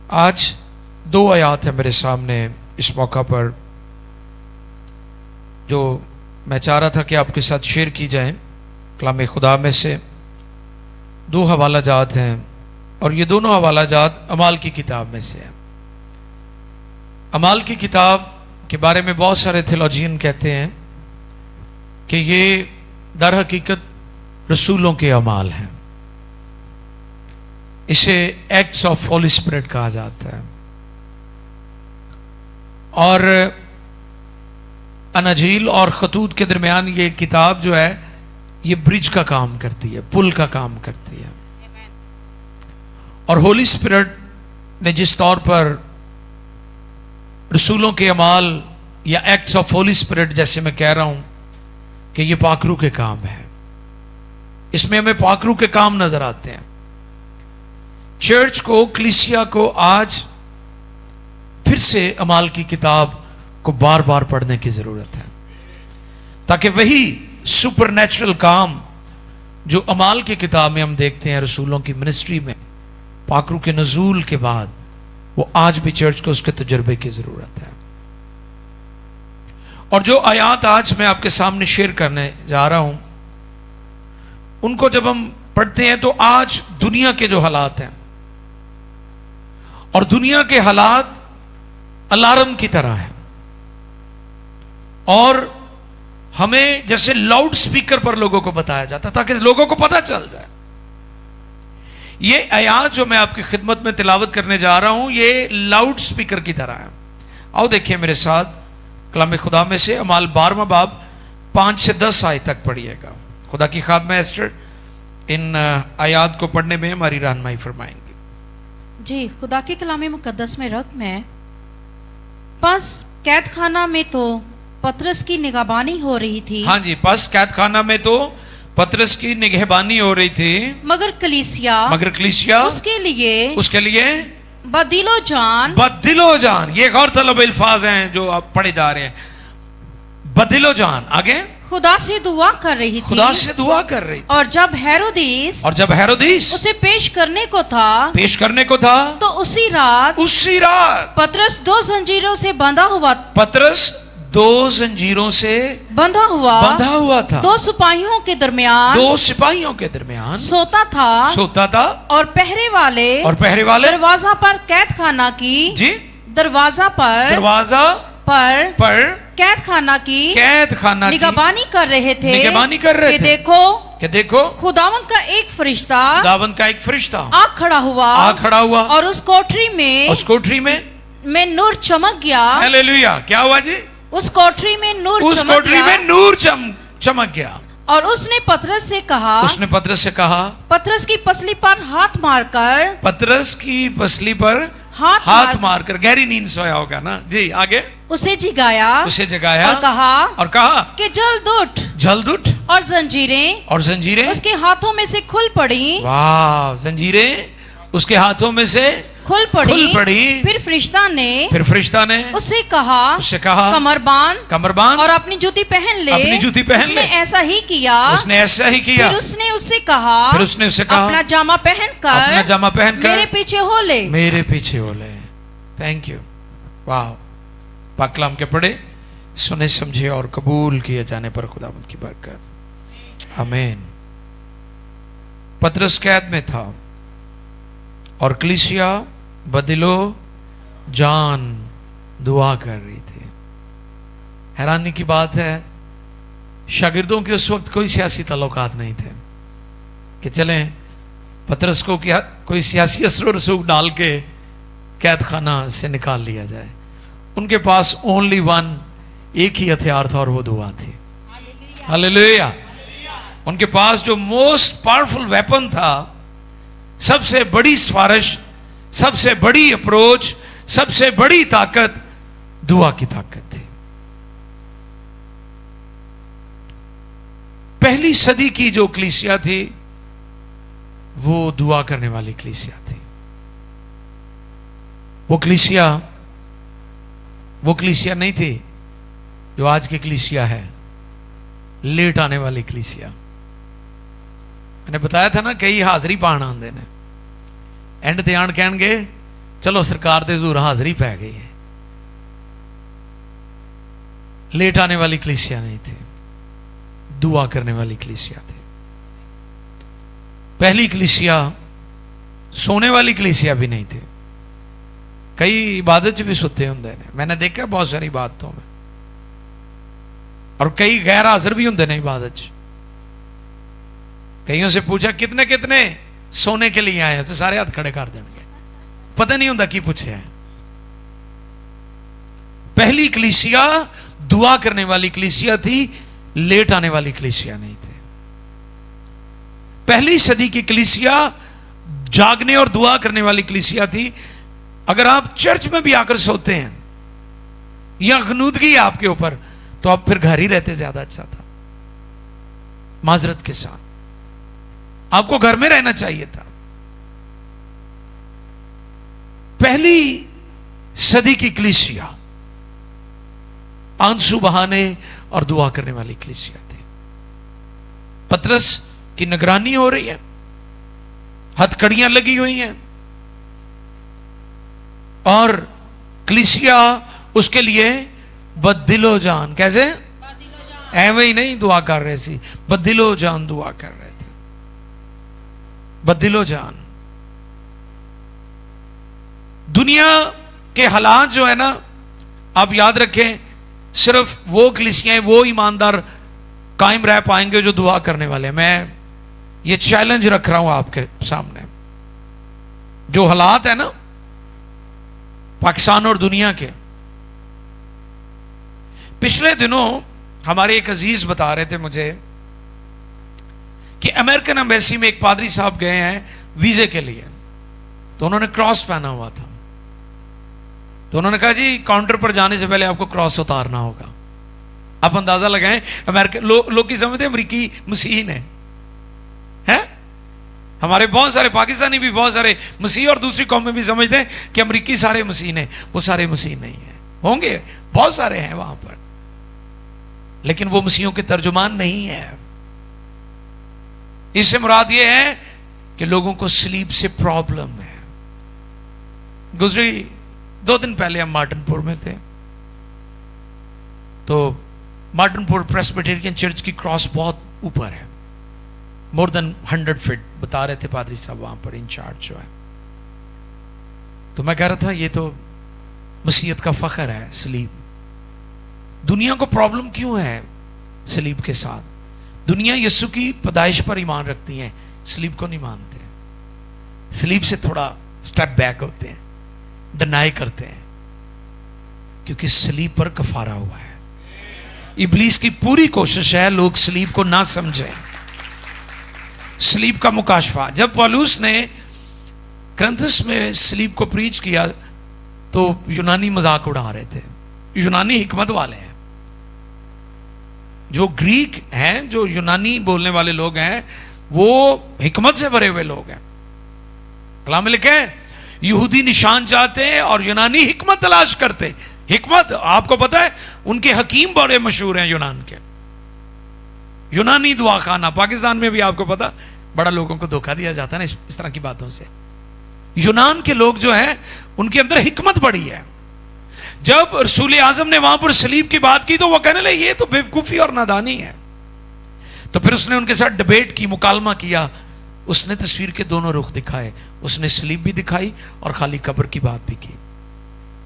आज दो आयात है मेरे सामने इस मौका पर जो मैं चाह रहा था कि आपके साथ शेयर की जाए। कलाम खुदा में से दो हवाला जात हैं और ये दोनों हवाला जात अमाल की किताब में से हैं। अमाल की किताब के बारे में बहुत सारे थियोलॉजियन कहते हैं कि ये दर हकीकत रसूलों के अमाल हैं। इसे एक्ट्स ऑफ होली स्पिरिट कहा जाता है। और अनाजील और खतूत के दरमियान ये किताब जो है ये ब्रिज का काम करती है, पुल का काम करती है। और होली स्पिरिट ने जिस तौर पर रसूलों के अमाल या एक्ट्स ऑफ होली स्पिरिट, जैसे मैं कह रहा हूं कि ये पाकरू के काम है, इसमें हमें पाकरू के काम नजर आते हैं। चर्च को, कलीसिया को आज फिर से अमाल की किताब को बार बार पढ़ने की जरूरत है, ताकि वही सुपरनैचुरल काम जो अमाल की किताब में हम देखते हैं रसूलों की मिनिस्ट्री में पाकरू के नजूल के बाद, वो आज भी चर्च को उसके तजुर्बे की जरूरत है। और जो आयात आज मैं आपके सामने शेयर करने जा रहा हूं, उनको जब हम पढ़ते हैं तो आज दुनिया के जो हालात हैं, और दुनिया के हालात अलार्म की तरह है, और हमें जैसे लाउड स्पीकर पर लोगों को बताया जाता ताकि लोगों को पता चल जाए। ये आयात जो मैं आपकी खिदमत में तिलावत करने जा रहा हूं, ये लाउड स्पीकर की तरह है। आओ देखिए मेरे साथ कलाम खुदा में से अमाल 12वां बाब 5 से 10 आयत तक पढ़िएगा। खुदा की खादमा एस्टर इन आयात को पढ़ने में हमारी रहनुमाई फरमाएंगे। जी, खुदा के कलाम मुकद्दस में रकम है, बस कैद खाना में तो पतरस की निगहबानी हो रही थी। हाँ जी, बस कैद खाना में तो पतरस की निगहबानी हो रही थी, मगर कलीसिया उसके लिए बदिलो जान, ये गौरतलब अल्फाज हैं जो आप पढ़े जा रहे हैं। बदिलो जान, आगे खुदा से दुआ कर रही थी। और जब हेरोदिस उसे पेश करने को था तो उसी रात पतरस दो जंजीरों से बंधा हुआ था। दो सिपाहियों के दरमियान सोता था। और पहरे वाले दरवाजा पर कैद खाना की दरवाजा पर कैद खाना की निगहबानी कर रहे थे कि देखो खुदावन का एक फरिश्ता आ खड़ा हुआ और उस कोठरी में नूर चमक गया। हालेलुया, क्या हुआ जी? उस कोठरी में नूर चमक गया। और उसने पतरस से कहा पतरस की पसली पर हाथ मारकर गहरी नींद सोया होगा ना जी। आगे उसे जगाया और कहा कि जल्द उठ। और जंजीरें उसके हाथों में से खुल पड़ी। वाह, जंजीरें उसके हाथों में से खुल पड़ी। फिर फरिश्ता ने उससे कहा कमर बांध और अपनी जूती पहन ले। उसने ऐसा ही किया। फिर उसने उससे कहा अपना जामा पहनकर मेरे पीछे हो ले। Thank you. वाह, पाक कलाम के पढ़े, सुने, समझे और कबूल किए जाने पर खुदावंद की बरकत। आमीन। पतरस कैद में था और कलीसिया बदिलो जान दुआ कर रही थी। हैरानी की बात है, शागिर्दों के उस वक्त कोई सियासी ताल्लुकात नहीं थे कि चलें पतरस को क्या कोई सियासी असर रसूख डाल के कैद खाना से निकाल लिया जाए। उनके पास ओनली वन, एक ही हथियार था और वो दुआ थी। हालेलुया। उनके पास जो मोस्ट पावरफुल वेपन था, सबसे बड़ी सिफारिश, सबसे बड़ी अप्रोच, सबसे बड़ी ताकत दुआ की ताकत थी। पहली सदी की जो कलीसिया थी वो दुआ करने वाली कलीसिया थी। वो कलीसिया नहीं थी जो आज की कलीसिया है, लेट आने वाली कलीसिया। मैंने बताया था ना, कई हाजिरी पाण आंदे ने, एंड ते आण कहणगे चलो सरकार दे हजूर हाजिरी पै गई है। लेट आने वाली कलीसिया नहीं थी, दुआ करने वाली कलीसिया थी। पहली कलीसिया सोने वाली कलीसिया भी नहीं थी। कई इबादत भी सुते होंगे ने, मैंने देखा बहुत सारी इबादतों में, और कई गैर हाजिर भी होंगे ने इबादत। कईयों से पूछा कितने कितने सोने के लिए आए हैं, तो सारे हाथ खड़े कर देंगे, पता नहीं होता की पूछे है। पहली कलीसिया दुआ करने वाली कलीसिया थी, लेट आने वाली कलीसिया नहीं थी। पहली सदी की कलीसिया जागने और दुआ करने वाली कलीसिया थी। अगर आप चर्च में भी आकर सोते हैं या गनूदगी है आपके ऊपर, तो आप फिर घर ही रहते ज्यादा अच्छा था। माजरत के साथ आपको घर में रहना चाहिए था। पहली सदी की कलीसिया आंसू बहाने और दुआ करने वाली कलीसिया थी। पतरस की निगरानी हो रही है, हथकड़ियां लगी हुई हैं, और कलीसिया उसके लिए बदिलो जान, कैसे ऐवे ही नहीं दुआ कर रहे थे, बदिलो जान दुआ कर रहे थे। बदिलो जान। दुनिया के हालात जो है ना, आप याद रखें, सिर्फ वो कलीसियाएं, वो ईमानदार कायम रह पाएंगे जो दुआ करने वाले। मैं ये चैलेंज रख रहा हूं आपके सामने। जो हालात है ना पाकिस्तान और दुनिया के, पिछले दिनों हमारे एक अजीज बता रहे थे मुझे कि अमेरिकन एम्बेसी में एक पादरी साहब गए हैं वीजे के लिए, तो उन्होंने क्रॉस पहना हुआ था। तो उन्होंने कहा जी काउंटर पर जाने से पहले आपको क्रॉस उतारना होगा। आप अंदाजा लगाएं, अमेरिका लोग की समझते अमरीकी मसीह है। हमारे बहुत सारे पाकिस्तानी भी, बहुत सारे मसीह और दूसरी कौमें भी समझते हैं कि अमरीकी सारे मसीह ने। वो सारे मसीह नहीं है, होंगे बहुत सारे हैं वहां पर, लेकिन वो मसीहों के तर्जुमान नहीं है। इससे मुराद ये है कि लोगों को सलीब से प्रॉब्लम है। गुजरी 2 दिन पहले हम मार्टिनपुर में थे, तो मार्टिनपुर प्रेस्बिटेरियन चर्च की क्रॉस बहुत ऊपर है, मोर देन 100 फीट बता रहे थे पादरी साहब वहां पर इंचार्ज जो है। तो मैं कह रहा था ये तो मसीहत का फख्र है सलीब। दुनिया को प्रॉब्लम क्यों है सलीब के साथ? दुनिया यीशु की पैदाइश पर ईमान रखती है, सलीब को नहीं मानते। सलीब से थोड़ा स्टेप बैक होते हैं, डिनाई करते हैं, क्योंकि सलीब पर कफारा हुआ है। इब्लीस की पूरी कोशिश है लोग सलीब को ना समझें। सलीब का मुकाशफा, जब पौलुस ने करंथस में सलीब को प्रीच किया तो यूनानी मजाक उड़ा रहे थे। यूनानी हिकमत वाले हैं, जो ग्रीक हैं, जो यूनानी बोलने वाले लोग हैं, वो हिकमत से भरे हुए लोग हैं। कलाम में लिखे यहूदी निशान चाहते हैं और यूनानी हिकमत तलाश करते। हिकमत, आपको पता है उनके हकीम बड़े मशहूर हैं यूनान के। यूनानी दुआ खाना, पाकिस्तान में भी आपको पता बड़ा लोगों को धोखा दिया जाता है ना इस तरह की बातों से। यूनान के लोग जो हैं उनके अंदर हिकमत बड़ी है। जब रसूल आजम ने वहां पर सलीब की बात की तो वो कहने लगे ये तो बेवकूफी और नादानी है। तो फिर उसने उनके साथ डिबेट की, मुकालमा किया। उसने तस्वीर के दोनों रुख दिखाए, उसने सलीब भी दिखाई और खाली कब्र की बात भी की।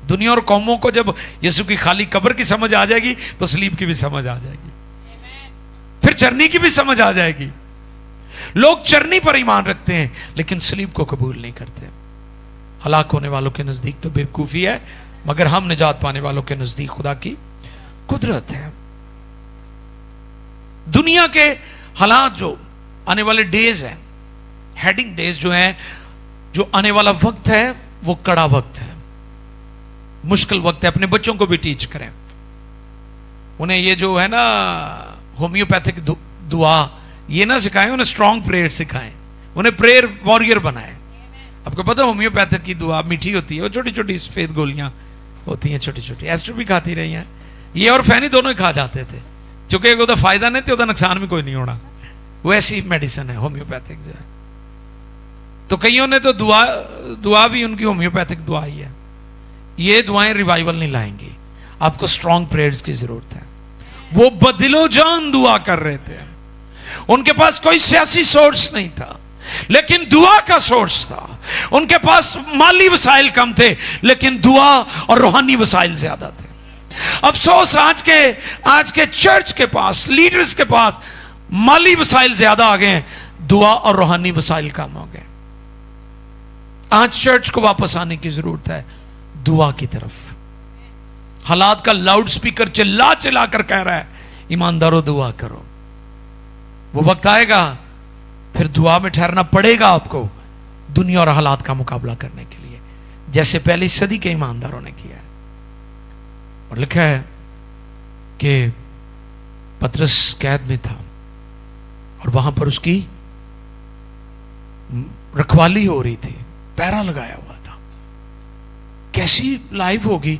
दुनिया और कौमों को जब यीशु की खाली कब्र की समझ आ जाएगी तो सलीब की भी समझ आ जाएगी, फिर चरनी की भी समझ आ जाएगी। लोग चरनी पर ईमान रखते हैं लेकिन सलीब को कबूल नहीं करते। हलाक होने वालों के नजदीक तो बेवकूफी है, मगर हम निजात पाने वालों के नजदीक खुदा की कुदरत है। दुनिया के हालात जो आने वाले डेज हैं, हेडिंग डेज जो हैं, जो आने वाला वक्त है वो कड़ा वक्त है, मुश्किल वक्त है। अपने बच्चों को भी टीच करें, उन्हें ये जो है ना होम्योपैथिक दुआ ये ना सिखाएं, उन्हें स्ट्रॉन्ग प्रेयर सिखाएं, उन्हें प्रेयर वॉरियर बनाएं। आपको पता है होम्योपैथिक की दुआ मीठी होती है, वो छोटी छोटी सफेद गोलियां होती हैं, छोटी छोटी। एस्टर भी खाती रही हैं, ये और फैनी दोनों ही खा जाते थे, क्योंकि एक फायदा नहीं तो नुकसान भी कोई नहीं होना। वो ऐसी मेडिसिन है होम्योपैथिक जो है। तो कईयों ने तो दुआ भी उनकी होम्योपैथिक दुआ ही है। ये दुआएं रिवाइवल नहीं लाएंगी, आपको स्ट्रॉन्ग प्रेयर्स की जरूरत है। वो बदिलो जान दुआ कर रहे थे, उनके पास कोई सियासी सोर्स नहीं था लेकिन दुआ का सोर्स था। उनके पास माली वसाइल कम थे लेकिन दुआ और रूहानी वसाइल ज्यादा थे। अफसोस आज के चर्च के पास, लीडर्स के पास माली वसाइल ज्यादा आ गए, दुआ और रूहानी वसाइल कम हो गए। आज चर्च को वापस आने की जरूरत है दुआ की तरफ। हालात का लाउड स्पीकर चिल्ला चिल्ला कर कह रहा है ईमानदारों दुआ करो। वो वक्त आएगा फिर दुआ में ठहरना पड़ेगा आपको दुनिया और हालात का मुकाबला करने के लिए, जैसे पहली सदी के ईमानदारों ने किया है। और लिखा है कि पतरस कैद में था और वहां पर उसकी रखवाली हो रही थी, पैरा लगाया हुआ था। कैसी लाइफ होगी,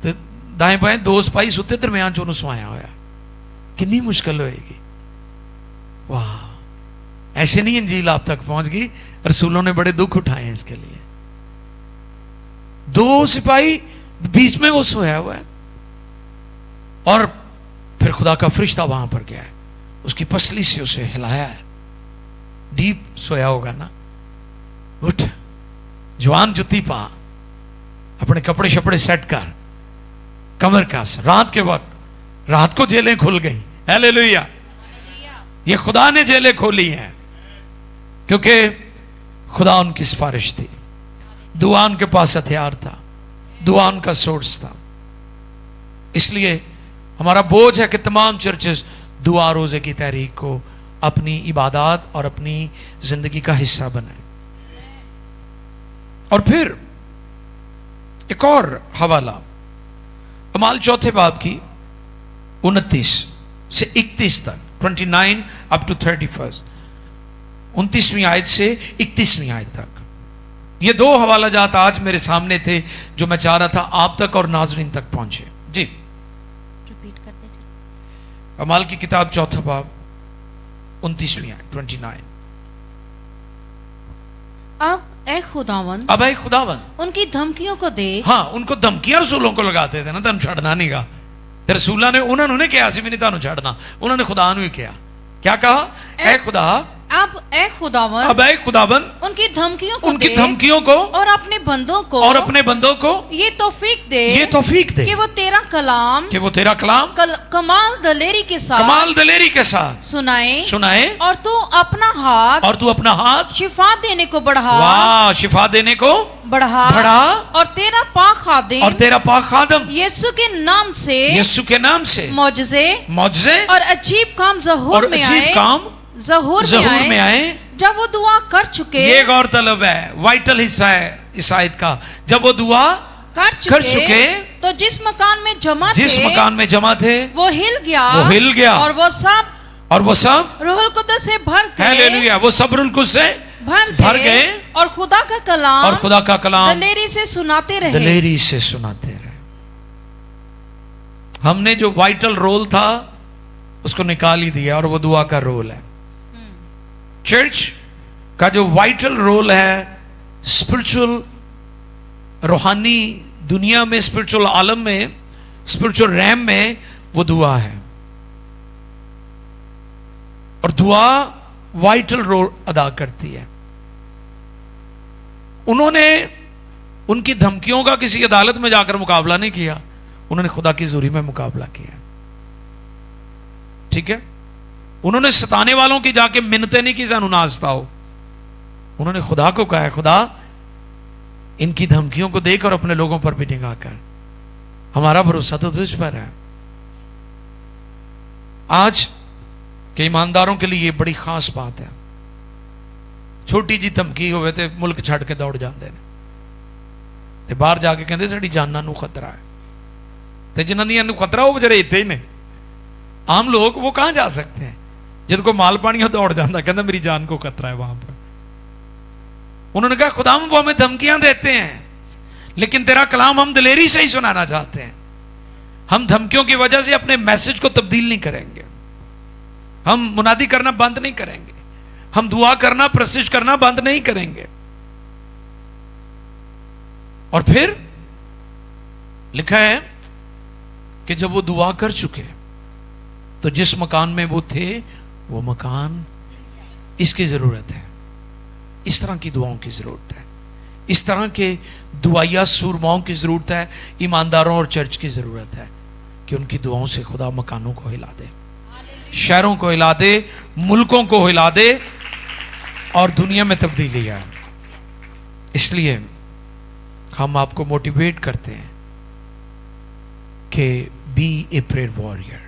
तो दाएं बाएं दो सिपाही सुते दरमियान चों सुआया होया, कितनी मुश्किल होएगी। वाह, ऐसे नहीं इंजील आप तक पहुंच गई। रसूलों ने बड़े दुख उठाए हैं इसके लिए। दो सिपाही बीच में वो सोया हुआ है और फिर खुदा का फरिश्ता वहां पर गया है, उसकी पसली से उसे हिलाया है। डीप सोया होगा ना, उठ जवान जुत्ती पा, अपने कपड़े शपड़े सेट कर, कमर कस। रात के वक्त, रात को जेलें खुल गई। हालेलुया, ये खुदा ने जेलें खोली हैं क्योंकि खुदा उनकी सिफारिश थी। दुआ उनके पास हथियार था, दुआ उनका सोर्स था। इसलिए हमारा बोझ है कि तमाम चर्चेस दुआ रोजे की तहरीक को अपनी इबादत और अपनी जिंदगी का हिस्सा बनाए। और फिर एक और हवाला, अमाल चौथे बाब की 29 से 31 तक, 29 अप टू 31, 29वीं आयत से 31वीं आयत तक। ये दो हवाला जात आज मेरे सामने थे जो मैं चाह रहा था आप तक और नाजरीन तक पहुंचे। जी रिपीट करते चलो। अमाल की किताब चौथा बाब 29वीं आयत 29। अब ए खुदावन उनकी धमकियों को देख। हाँ, उनको धमकियां रसूलों को लगाते थे ना, तुम छड़ना नहीं गा। ते रसूलों ने उन्होंने कहा सी भी नहीं तुहानू छड़ना, उन्होंने खुदा ने भी कहा, क्या कहा? ए खुदा, अब ए खुदावन उनकी धमकियों को और अपने बंदों को ये तौफीक दे कि वो तेरा कलाम कमाल दलेरी के साथ सुनाए और तू अपना हाथ शिफा देने को बढ़ा और तेरा पाक खादिम यीशु के नाम से मौजज़े और अजीब काम ज़हूर में आए जब वो दुआ कर चुके। ये गौर तलब है, वाइटल हिस्सा है इस आयत का। जब वो दुआ कर चुके तो जिस मकान में जमा थे वो हिल गया और वो सब रूहुल कुद्दस से भर गए। हालेलुया, वो सब रूहुल कुद्दस से भर गए और खुदा का कलाम दलेरी से सुनाते रहे। हमने जो वाइटल रोल था उसको निकाल ही दिया और वो दुआ का रोल है। चर्च का जो वाइटल रोल है स्पिरिचुअल, रूहानी दुनिया में, स्पिरिचुअल आलम में, स्पिरिचुअल रैम में, वो दुआ है। और दुआ वाइटल रोल अदा करती है। उन्होंने उनकी धमकियों का किसी अदालत में जाकर मुकाबला नहीं किया, उन्होंने खुदा की हुजूरी में मुकाबला किया। ठीक है, उन्होंने सताने वालों की जाके मिन्नतें नहीं की सानू ना सताओ। उन्होंने खुदा को कहा, खुदा इनकी धमकियों को देख और अपने लोगों पर भी निगाह कर, हमारा भरोसा तो तुझ पर है। आज के ईमानदारों के लिए बड़ी खास बात है। छोटी जी धमकी होवे ते मुल्क छड़ के दौड़ जाते हैं, ते बाहर जाके कहते साडी जाना नू खतरा है। ते जिन्हां नू खतरा वो बेचारे इत्थे ही ने। आम लोग वो कहां जा सकते हैं? जब को माल पानी हो दौड़ जाता, कहता मेरी जान को खतरा है वहां पर। उन्होंने कहा खुदा वो हमें धमकियां देते हैं लेकिन तेरा कलाम हम दिलेरी से ही सुनाना चाहते हैं। हम धमकियों की वजह से अपने मैसेज को तब्दील नहीं करेंगे, हम मुनादी करना बंद नहीं करेंगे, हम दुआ करना, प्रशिश करना बंद नहीं करेंगे। और फिर लिखा है कि जब वो दुआ कर चुके तो जिस मकान में वो थे वो मकान, इसकी जरूरत है। इस तरह की दुआओं की जरूरत है। इस तरह के दुआया सूरमाओं की जरूरत है। ईमानदारों और चर्च की जरूरत है कि उनकी दुआओं से खुदा मकानों को हिला दे, शहरों को हिला दे, मुल्कों को हिला दे और दुनिया में तब्दीली आए। इसलिए हम आपको मोटिवेट करते हैं कि be a prayer warrior,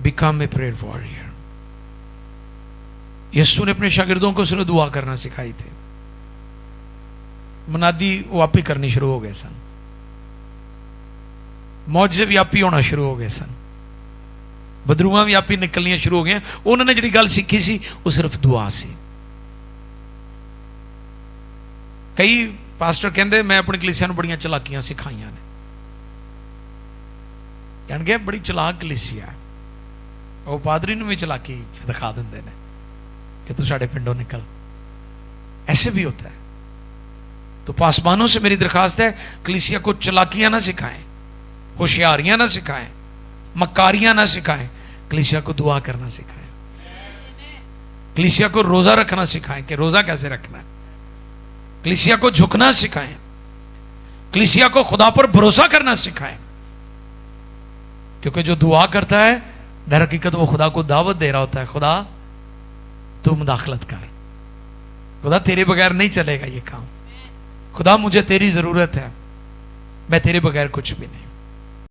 become a prayer warrior. यीशु ने अपने शागिर्दों को सिर्फ दुआ करना सिखाई थी। मुनादी व्यापी करनी शुरू हो गए सन, मौजे व्यापी होना शुरू हो गए सन, बदरूआ व्यापी निकलनियां शुरू हो गई। उन्होंने जी गल सीखी सी वो सिर्फ दुआ सी। कई पास्टर कहते मैं अपनी कलीसिया बड़ियां चलाकियां सिखाइया ने, कह बड़ी चलाक कलीसिया, वो पादरी ने भी चलाकी दिखा देंगे ने कि तू साढ़े पिंडों निकल। ऐसे भी होता है। तो पासबानों से मेरी दरखास्त है, कलीसिया को चलाकियां ना सिखाएं, होशियारियां ना सिखाएं, मक्कारियां ना सिखाएं, कलीसिया को दुआ करना सिखाएं, कलीसिया को रोजा रखना सिखाएं कि रोजा कैसे रखना है, कलीसिया को झुकना सिखाएं, कलीसिया को खुदा पर भरोसा करना सिखाएं। क्योंकि जो दुआ करता है दर हकीकत वो खुदा को दावत दे रहा होता है, खुदा तू मुदाखलत कर, खुदा तेरे बगैर नहीं चलेगा ये काम, खुदा मुझे तेरी जरूरत है, मैं तेरे बगैर कुछ भी नहीं।